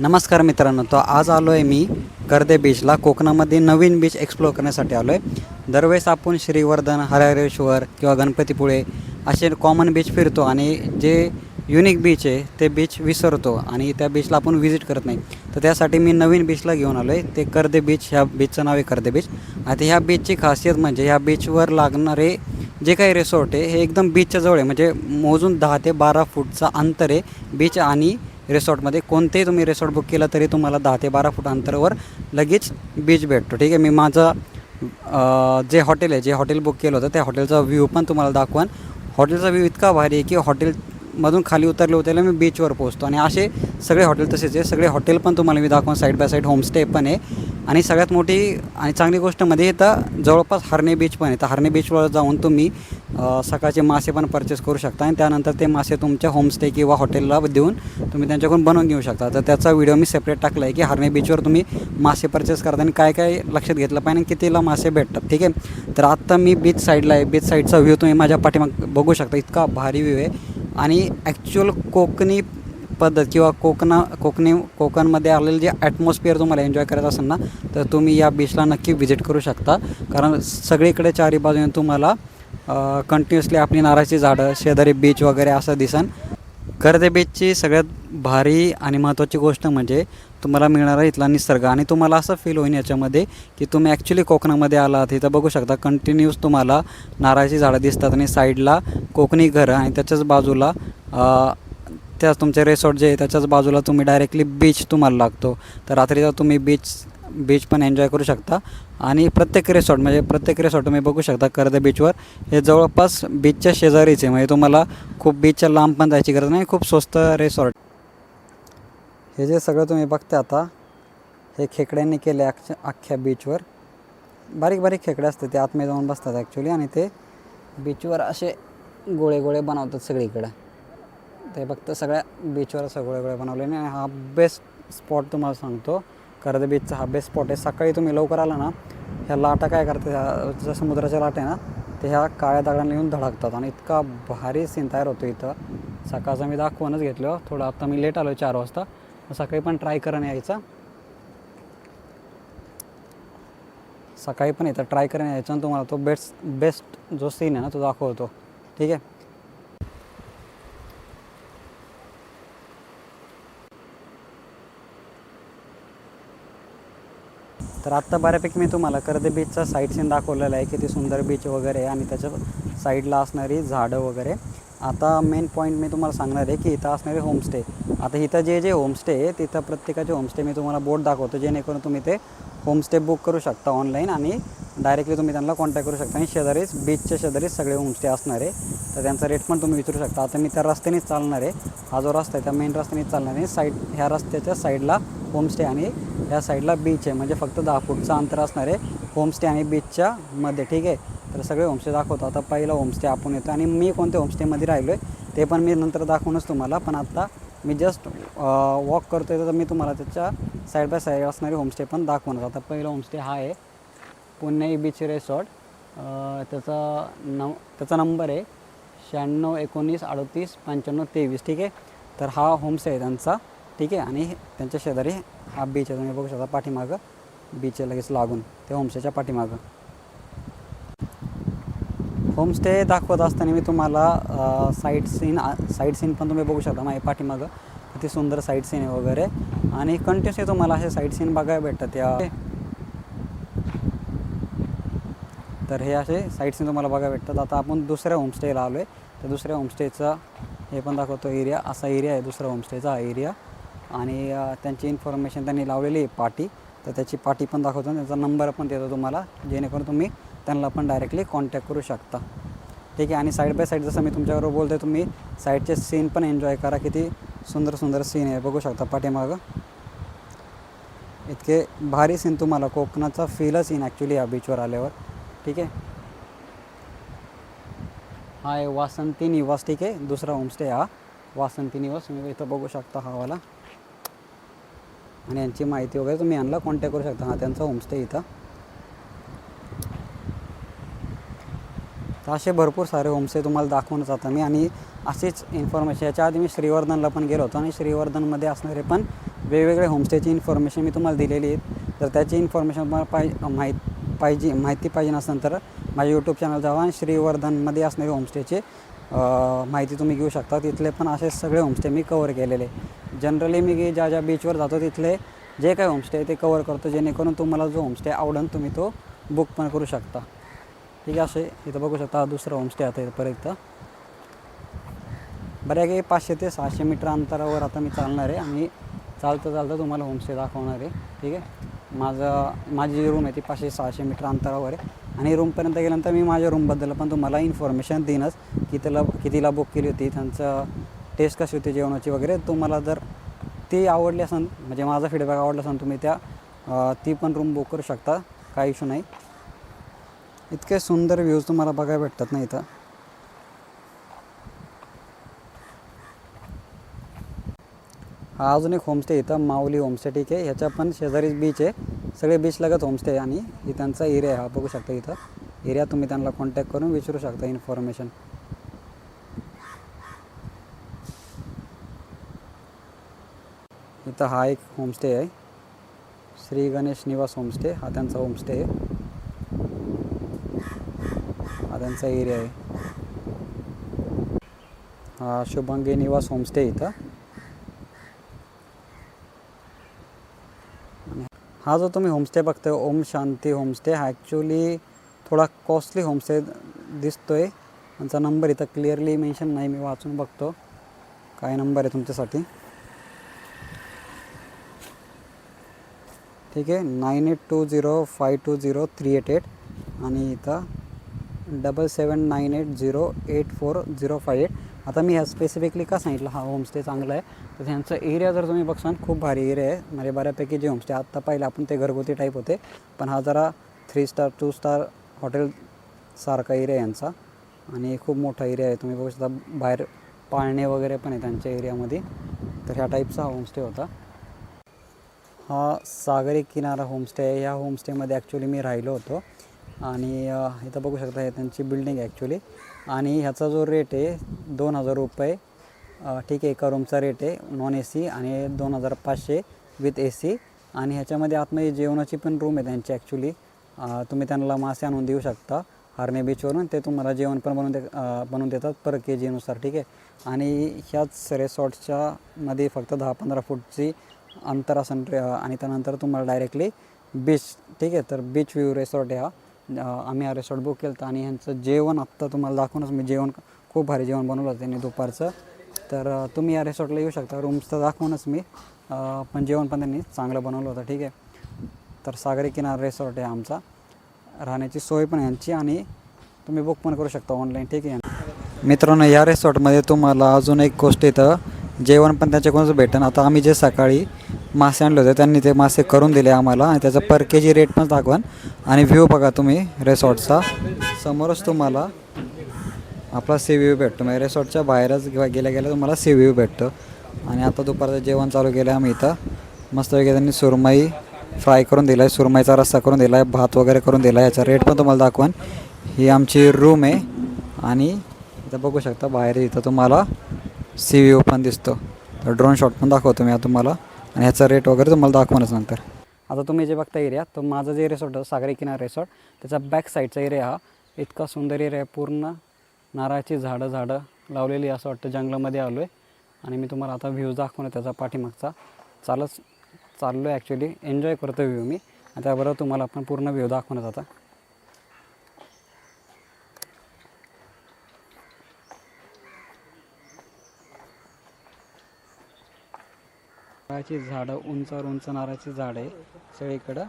नमस्कार मित्रांनो, तो आज आलो आहे मी कर्दे बीचला. कोकणामध्ये नवीन बीच एक्सप्लोअर करण्यासाठी आलो आहे. दरवेळेस आपण श्रीवर्धन, हरिहरेश्वर किंवा गणपतीपुळे असे कॉमन बीच फिरतो आणि जे युनिक बीच आहे ते बीच विसरतो आणि त्या बीचला आपण व्हिजिट करत नाही. तर त्यासाठी मी नवीन बीचला घेऊन आलो आहे. ते कर्दे बीच. ह्या बीचचं नाव आहे कर्दे बीच. आता ह्या बीचची खासियत म्हणजे ह्या बीचवर लागणारे जे काही रिसॉर्ट आहे हे एकदम बीचच्या जवळ आहे. म्हणजे मोजून 10 ते 12 फूटचा अंतर आहे बीच आणि रिसॉर्टमध्ये. कोणतेही तुम्ही रिसॉर्ट बुक केलं तरी तुम्हाला 10 ते 12 फूट अंतरावर लगेच बीच भेटतो. ठीक आहे, मी माझं जे हॉटेल बुक केलं होतं त्या हॉटेलचा व्ह्यू पण तुम्हाला दाखवान. हॉटेलचा व्ह्यू इतका भारी आहे की हॉटेलमधून खाली उतरले मी बीचवर पोहोचतो. आणि असे सगळे हॉटेल तसेच आहे. सगळे हॉटेल पण तुम्हाला मी दाखवान. साईड बाय साईड होमस्टे पण आहे. आणि सगळ्यात मोठी आणि चांगली गोष्ट मध्ये इथं जवळपास हरणे बीच पण आहे. तर हरणे बीचवर जाऊन तुम्ही सकाळचे मासे पण परचेस करू शकता आणि त्यानंतर ते मासे तुमच्या होमस्टे किंवा हॉटेलला देऊन तुम्ही त्यांच्याकडून बनवून घेऊ शकता. तर त्याचा व्हिडिओ मी सेपरेट टाकला आहे की हरणे बीचवर तुम्ही मासे परचेस करता आणि काय काय लक्षात घेतलं पाहिजे आणि कितीला मासे भेटतात. ठीक आहे, तर आत्ता मी बीच साईडला आहे. बीच साईडचा व्ह्यू तुम्ही माझ्या पाठीमाग बघू शकता. इतका भारी व्ह्यू आहे आणि ॲक्च्युअल कोकणी पद्धत किंवा कोकणमध्ये आलेलं जे ॲटमॉस्फिअर तुम्हाला एन्जॉय करायचं असेल ना, तर तुम्ही या बीचला नक्की व्हिजिट करू शकता. कारण सगळीकडे चारी बाजूने तुम्हाला कंटिन्युअसली आपली नारळाची झाडं, शेजारी बीच वगैरे असं दिसन. कर्दे बीचची सगळ्यात भारी आणि महत्त्वाची गोष्ट म्हणजे तुम्हाला मिळणारा इथला निसर्ग. आणि तुम्हाला असं फील होईल याच्यामध्ये की तुम्ही ॲक्च्युली कोकणामध्ये आलात. इथं बघू शकता कंटिन्यूस तुम्हाला नारळाची झाडं दिसतात आणि साईडला कोकणी घरं आणि त्याच्याच बाजूला त्याच तुमचे रिसॉर्ट जे आहे त्याच्याच बाजूला तुम्ही डायरेक्टली बीच तुम्हाला लागतो. तर रात्रीचा तुम्ही बीच पण एन्जॉय करू शकता. आणि प्रत्येक रिसॉर्ट तुम्ही बघू शकता कर्दे बीचवर हे जवळपास बीचच्या शेजारीच आहे. म्हणजे तुम्हाला खूप बीचच्या लांब पण जायची गरज नाही. खूप स्वस्त रिसॉर्ट. हे जे सगळं तुम्ही बघता आता हे खेकड्यांनी केले अख्ख्या बीचवर. बारीक बारीक खेकडे असतात ते आतमध्ये जाऊन बसतात ॲक्च्युली आणि ते बीचवर असे गोळे बनवतात सगळीकडं. ते फक्त सगळ्या बीचवर असं गोळे बनवले. आणि हा बेस्ट स्पॉट तुम्हाला सांगतो. कर्दे बीचचा हा बेस्ट स्पॉट आहे. सकाळी तुम्ही लवकर आला ना, ह्या लाटा काय करतात, ह्या समुद्राच्या लाटा आहे ना, ते ह्या काळ्या दगडांना येऊन धडकतात आणि इतका भारी सीन तयार होतो इथं. सकाळचं मी दाखवूनच घेतलं थोडं. आता मी लेट आलो 4 वाजता. सकाळी पण ट्राय करून यायचा. सकाळी पण इथं ट्राय करून यायचं आणि तुम्हाला तो बेस्ट जो सीन आहे ना तो दाखवतो. ठीक आहे, तर आत्ता बऱ्यापैकी मी तुम्हाला कर्दे बीचचा साईड सीन दाखवलेला आहे. किती सुंदर बीच वगैरे आहे आणि त्याच्या साईडला असणारी झाडं वगैरे. आता मेन पॉईंट मी तुम्हाला सांगणार आहे की इथं असणारे होमस्टे. आता इथं जे होमस्टे आहे तिथं प्रत्येकाचे होमस्टे मी तुम्हाला बोर्ड दाखवतो, जेणेकरून तुम्ही ते होमस्टे बुक करू शकता ऑनलाईन आणि डायरेक्टली तुम्ही त्यांना कॉन्टॅक्ट करू शकता. आणि बीचच्या शेजारीच सगळे होमस्टे असणार आहे. तर त्यांचा रेट पण तुम्ही विचारू शकता. आता मी त्या रस्त्यानेच चालणार आहे. हा जो रस्ता आहे त्या मेन रस्त्यानेच चालणार आहे. ह्या रस्त्याच्या साईडला होमस्टे आणि ह्या साईडला बीच आहे. म्हणजे फक्त 10 फूटचं अंतर असणार आहे होमस्टे आणि बीचच्या मध्ये. ठीक आहे, तर सगळे होमस्टे दाखवतो. आता पहिला होमस्टे आपण येतो आणि मी कोणत्या होमस्टेमध्ये राहिलो आहे ते पण मी नंतर दाखवूनच तुम्हाला. पण आता मी जस्ट वॉक करतो आहे तर मी तुम्हाला त्याच्या साईड बाय साईड असणारे होमस्टे पण दाखवणार. आता पहिला होमस्टे हा आहे पुणे बीच रिसॉर्ट. त्याचा नंबर आहे 96 19 38 95 23. ठीक आहे, तर हा होमस्टे आहे त्यांचा. ठीक आहे, आणि त्यांच्या शेजारी हा बीच आहे. तुम्ही बघू शकता पाठीमागं बीच आहे लगेच लागून त्या होमस्टेच्या पाठीमागं. होमस्टे दाखवत असताना मी तुम्हाला साईड सीन पण तुम्ही बघू शकता. माझ्या पाठीमागं किती सुंदर साईड सीन आहे वगैरे. आणि कंटिन्युअसली तुम्हाला असे साईड सीन बघायला भेटतात या. तर हे असे साईड सीन तुम्हाला बघायला भेटतात. आता आपण दुसऱ्या होमस्टेला आलो आहे. तर दुसऱ्या होमस्टेचा हे पण दाखवतो एरिया. असा एरिया आहे दुसऱ्या होमस्टेचा हा एरिया. आणि त्यांची इन्फॉर्मेशन त्यांनी लावलेली आहे पाटी. तर त्याची पाटी पण दाखवतो आणि त्याचा नंबर पण देतो तुम्हाला, जेणेकरून तुम्ही त्यांना पण डायरेक्टली कॉन्टॅक्ट करू शकता. ठीक आहे, आणि साईड बाय साईड जसं मी तुमच्याबरोबर बोलतो आहे तुम्ही साईडचे सीन पण एन्जॉय करा. किती सुंदर सीन आहे बघू शकता पाठीमागं. इतके भारी सीन तुम्हाला कोकणाचा फीलच येईन ॲक्च्युली या बीचवर आल्यावर. ठीक आहे, हा आहे वासंती निवास. ठीक आहे, दुसरा होमस्टे हा वासंती निवास. तुम्ही इथं बघू शकता हा वाला. आणि यांची माहिती वगैरे तुम्ही यांना कॉन्टॅक्ट करू शकता. हा त्यांचा होमस्टे इथं. तर असे भरपूर सारे होमस्टे तुम्हाला दाखवून जातं मी. आणि अशीच इन्फॉर्मेशन याच्या आधी मी श्रीवर्धनला पण गेलो होतो आणि श्रीवर्धनमध्ये असणारे पण वेगवेगळे होमस्टेची इन्फॉर्मेशन मी तुम्हाला दिलेली आहेत. तर त्याची इन्फॉर्मेशन तुम्हाला माहिती पाहिजे नसेल तर माझ्या यूट्यूब चॅनल जावा आणि श्रीवर्धनमध्ये असणारे होमस्टेचे माहिती तुम्ही घेऊ शकता. तिथले पण असे सगळे होमस्टे मी कवर केलेले. जनरली मी ज्या बीचवर जातो तिथले जे काही होमस्टे आहे ते कवर करतो, जेणेकरून तुम्हाला जो होमस्टे आवडेल तुम्ही तो बुक पण करू शकता. ठीक आहे. असे इथं बघू शकता हा दुसरा होमस्टे आता इथपर्यंत बऱ्यापैकी 500 ते 600 मीटर अंतरावर आता मी चालणार आहे आणि चालतं तुम्हाला होमस्टे दाखवणार आहे. ठीक आहे. माझी जी रूम आहे ती 500-600 मीटर अंतरावर आहे आणि रूमपर्यंत गेल्यानंतर मी माझ्या रूमबद्दल पण तुम्हाला इन्फॉर्मेशन देईनच की त्याला कितीला बुक केली होती, त्यांचं टेस्ट कशी होती जेवणाची वगैरे. तुम्हाला जर ती आवडली असेल, म्हणजे माझा फीडबॅक आवडला असेल, तुम्ही ती पण रूम बुक करू शकता, काही इश्यू नाही. इतके सुंदर व्ह्यूज तुम्हाला बघायला भेटतात ना इथं. हा अजून एक होमस्टे इथं माऊली होमस्टे. ठीक आहे. ह्याच्या पण शेजारीच बीच आहे, सगळे बीच लगत होमस्टे आहे आणि ही त्यांचा एरिया आहे. हा बघू शकता इथं एरिया, तुम्ही त्यांना कॉन्टॅक्ट करून विचारू शकता इन्फॉर्मेशन. इथं हा एक होमस्टे आहे, श्री गणेश निवास होमस्टे. हा त्यांचा होमस्टे आहे, हा त्यांचा एरिया आहे. हा शुभंगी निवास होमस्टे इथं. हा जो तुम्ही होमस्टे बघताय ओम शांती होमस्टे, हा ॲक्च्युली थोडा कॉस्टली होमस्टे दिसतो आहे. त्यांचा नंबर इथं क्लिअरली मेन्शन नाही, मी वाचून बघतो काय नंबर आहे तुमच्यासाठी. ठीक आहे. 9820520388 आणि इथं 7798084058. आता मी ह्या स्पेसिफिकली का सांगितलं हा होमस्टे चांगला आहे, तर त्यांचं एरिया जर तुम्ही बघसाल खूप भारी एरिया आहे. म्हणजे बऱ्यापैकी जे होमस्टे आत्ता पाहिलं आपण ते घरगुती टाईप होते, पण हा जरा 3 स्टार 2 स्टार हॉटेलसारखा एरिया आहे यांचा आणि खूप मोठा एरिया आहे. तुम्ही बघू शकता बाहेर पाळणे वगैरे पण आहे त्यांच्या एरियामध्ये. तर ह्या टाईपचा हा होमस्टे होता. हा सागरी किनारा होमस्टे आहे. ह्या होमस्टेमध्ये ॲक्च्युली मी राहिलो होतो आणि इथं बघू शकता हे त्यांची बिल्डिंग आहे ॲक्च्युली. आणि ह्याचा जो रेट आहे 2000 रुपये. ठीक आहे. एका रूमचा रेट आहे नॉन AC आणि 2500 विथ AC. आणि ह्याच्यामध्ये आतमध्ये जेवणाची पण रूम आहे त्यांची ॲक्च्युली. तुम्ही त्यांना मासे आणून देऊ शकता हार्ने बीचवरून, ते तुम्हाला जेवण पण बनवून देतात पर KGनुसार. ठीक आहे. आणि ह्याच रिसॉर्टच्या मध्ये फक्त 10-15 फूटची अंतर असेल आणि त्यानंतर तुम्हाला डायरेक्टली बीच. ठीक आहे. तर बीच व्ह्यू रिसॉर्ट आहे हा. आम्ही हा रिसॉर्ट बुक केलं होतं आणि ह्यांचं जेवण आत्ता तुम्हाला दाखवूनच मी खूप भारी जेवण बनवलं होतं त्यांनी दुपारचं. तर तुम्ही या रिसॉर्टला येऊ शकता. रूम्स तर दाखवूनच मी, पण जेवण पण त्यांनी चांगलं बनवलं होतं. ठीक आहे. तर सागरी किनारा रिसॉर्ट आहे आमचा. राहण्याची सोय पण यांची आणि तुम्ही बुक पण करू शकता ऑनलाईन. ठीक आहे. मित्रांनो, या रिसॉर्टमध्ये तुम्हाला अजून एक गोष्ट इथं जेवण पण त्याच्याकडूनच भेटेल. आता आम्ही जे सकाळी मासे आणले होते त्यांनी ते मासे करून दिले आम्हाला आणि त्याचा पर KG रेट पण दाखवा. आणि व्ह्यू बघा तुम्ही रिसॉर्टचा, समोरच तुम्हाला आपला सी व्ह्यू भेटतो. म्हणजे रिसॉर्टच्या बाहेरच गेल्या तुम्हाला सी व्ह्यू भेटतो. आणि आता दुपारचं जेवण चालू केलं आहे आम्ही इथं. मस्तपैकी त्यांनी सुरमई फ्राय करून दिला आहे, सुरमईचा रस्सा करून दिला आहे, भात वगैरे करून दिला आहे. याचा रेट पण तुम्हाला दाखवान. ही आमची रूम आहे आणि इथं बघू शकता बाहेर इथं तुम्हाला सी व्ह्यू पण दिसतो. तर ड्रोन शॉट पण दाखवतो मी तुम्हाला आणि ह्याचा रेट वगैरे तुम्हाला दाखवणच नंतर. आता तुम्ही जे बघता एरिया, तो माझं जे रिसॉर्ट होतं सागरी किनारा रिसॉर्ट, त्याचा बॅक साईडचा एरिया हा इतका सुंदर एरिया आहे. पूर्ण नारळाची झाडं लावलेली, असं वाटतं जंगलामध्ये आलो आहे. आणि मी तुम्हाला आता व्ह्यूज दाखवणार त्याचा पाठीमागचा. चाललो आहे ॲक्च्युली, एन्जॉय करतो व्ह्यू मी. आणि त्याबरोबर तुम्हाला आपण पूर्ण व्ह्यू दाखवणार आता. नारळाची झाडं, उंच नारळाची झाडं आहे सगळीकडं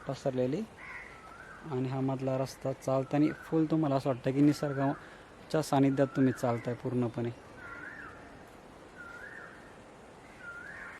पसरलेली. आणि हा मधला रस्ता चालताना फुल तुम्हाला असं वाटतं की निसर्गाच्या सानिध्यात तुम्ही चालताय पूर्णपणे.